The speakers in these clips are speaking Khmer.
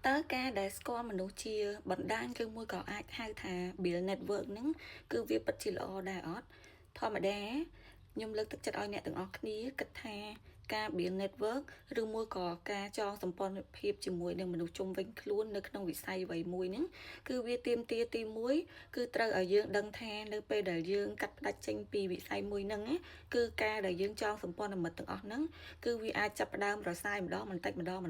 តើការដែលស្គាល់មនុស្សជាបណ្ដាញឬមួយក៏អាចហៅថា build network ហ្នឹងគឺវាពិតជាល្អដែរអត់ធម្មតាខ្ញុំលើកទឹកចិត្តឲ្យអ្នកទាំងអស់គ្នាគិតថាការ build network ឬមួយក៏ការចងសម្ព័ន្ធភាពជាមួយនឹងមនុស្សជុំវិញខ្លួននៅក្នុងវិស័យអ្វីមួយហ្នឹងគឺវាទាមទារទី1គឺត្រូវឲ្យយើងដឹងថានៅពេលដែលយើងកាត់ផ្ដាច់ចេញពីវិស័យមួយហ្នឹងគឺការដែលយើងចងសម្ព័ន្ធមិត្តទាំងអស់ហ្នឹងគឺវាអាចចាប់ផ្ដើមរសាយម្ដងបន្តិចម្ដង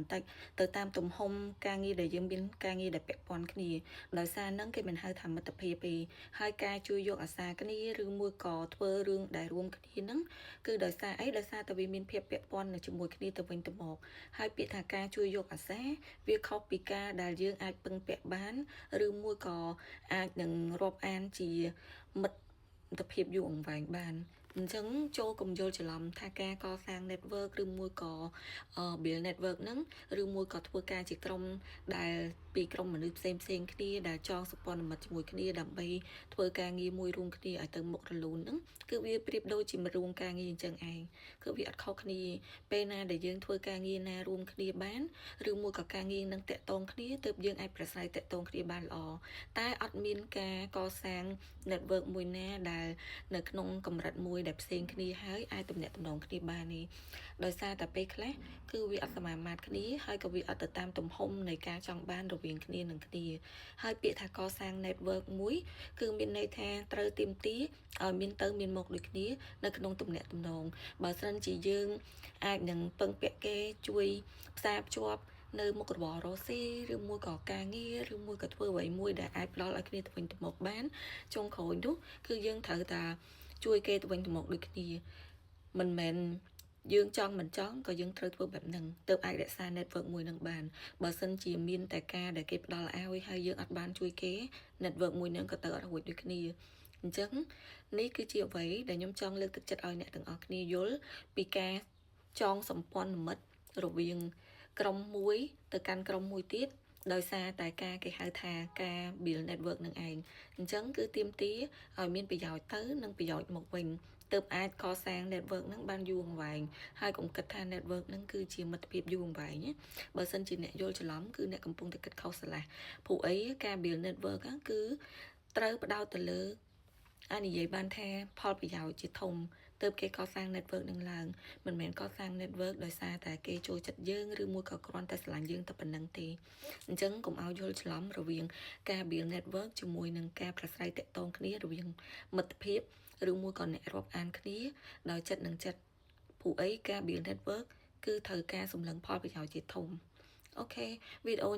ទៅតាមទំហំការងារដែលយើងមានការងារដែលពាក់ព័ន្ធគ្នាដោយសារហ្នឹងគេមិនហៅថាមិត្តភាពទេហើយការជួយយកអាសាគ្នាឬមួយក៏ធ្វើរឿងដែលរួមគ្នាហ្នឹងគឺដោយសារអីដោយសារតែវាមានភាពពាក់ព័ន្ធនៅជាមួយគ្នាទៅវិញទៅមកហើយពាក្យថាការជួយយកអាសាវាខុសពីការដែលយើងអាចពឹងពាក់បានឬមួយក៏អាចនឹងរាប់អានជាមិត្តភាពយូរអង្វែងបានអញ្ចឹងចូលកុំយល់ច្រឡំថាការកសាង network ឬមួយក៏ build network ហ្នឹងឬមួយក៏ធ្វើការជាក្រុមដែលពីក្រុមមនុស្សផ្សេងគ្នាដែលចងសម្ព័ន្ធមិត្តជាមួយគ្នាដើម្បីធ្វើការងារមួយរួមគ្នាឲ្យទៅមុខរលូនហ្នឹងគឺវាប្រៀបដូចជារួមការងារអញ្ចឹងឯងគឺវាអត់ខុសគ្នាពេលណាដែលយើងធ្វើការងារណារួមគ្នាបានឬមួយក៏ការងារនឹងតាក់ទងគ្នាទើបយើងអាចប្រស័យតាក់ទងគ្នាបានល្អតែអត់មានការកសាង network មួយណាដែលនៅក្នុងកម្រិតមួយដែលផ្សេងគ្នាហើយអាចទំនាក់ទំនងគ្នាបាននេះដោយសារតែពេលខ្លះគឺវាអត់សមាមាត្រគ្នាហើយក៏វាអត់ទៅតាមទំហំនៃការចង់បានរវាងគ្នានឹងគ្នាហើយពាក្យថាកសាង network មួយគឺមានន័យថាត្រូវទៀមទីឲ្យមានទៅមានមកដូចគ្នានៅក្នុងទំនាក់ទំនងបើសិនជាយើងអាចនឹងពឹងពាក់គេជួយផ្សារភ្ជាប់នៅមុខរបររកស៊ីឬមួយក៏ការងារឬមួយក៏ធ្វើអ្វីមួយដែលអាចផ្ដល់ឲ្យគ្នាទៅវិញទៅមកបានចុងក្រោយនោះគឺយើងត្រូវតែជួយគេទៅវិញទៅមកដូចគ្នាមិនមែនយើងចង់មិនចង់ក៏យើងត្រូវធ្វើបែបហ្នឹងទើបអាចរក្សា network មួយនឹងបានបើសិនជាមានតែការដែលគេផ្ដល់ឲ្យហើយយើងអត់បានជួយគេ network មួយនឹងក៏ទៅអត់រួចដូចគ្នាអញ្ចឹងនេះគឺជាអ្វីដែលខ្ញុំចង់លើកទឹកចិត្តឲ្យអ្នកទាំងអស់គ្នាយល់ពីការចងសម្ព័ន្ធមិត្តរវាងក្រុមមួយទៅកាន់ក្រុមមួយទៀតដោយសារតែការគេហៅថាការ build network នឹងឯងអញ្ចឹងគឺទាមទារឲ្យមានប្រយោជន៍ទៅនិងប្រយោជន៍មកវិញទើបអាចកសាង network ហ្នឹងបានយូរអង្វែងហើយកុំគិតថា network ហ្នឹងគឺជាមិត្តភាពយូរអង្វែងណាបើសិនជាអ្នកយល់ច្រឡំគឺអ្នកកំពុងតែគិតខុសស្រឡះព្រោះអីការ build network គឺត្រូវផ្ដោតទៅលើនិយាយបានថាផលប្រយោជន៍ជាធំទើបគេកសាង network នឹងឡើងមិនមែនកសាង network ដោយសារតែគេចូលចិត្តយើងឬមួយក៏គ្រាន់តែស្រឡាញ់យើងតែប៉ុណ្្នឹងទេអញ្ចឹងកុំឲ្យយល់ច្រឡំរវាងការ build network ជាមួយនឹងការប្រស្រ័យតាក់ទងគ្នារវាងមិត្តភាពឬមួយក៏អ្នករាប់អានគ្នាដោយចិត្តនឹងចិត្តព្រោះអីការ build network គឺត្រូវការសម្លឹងផលប្រយោជន៍ជាធំអូខេវីដេអូ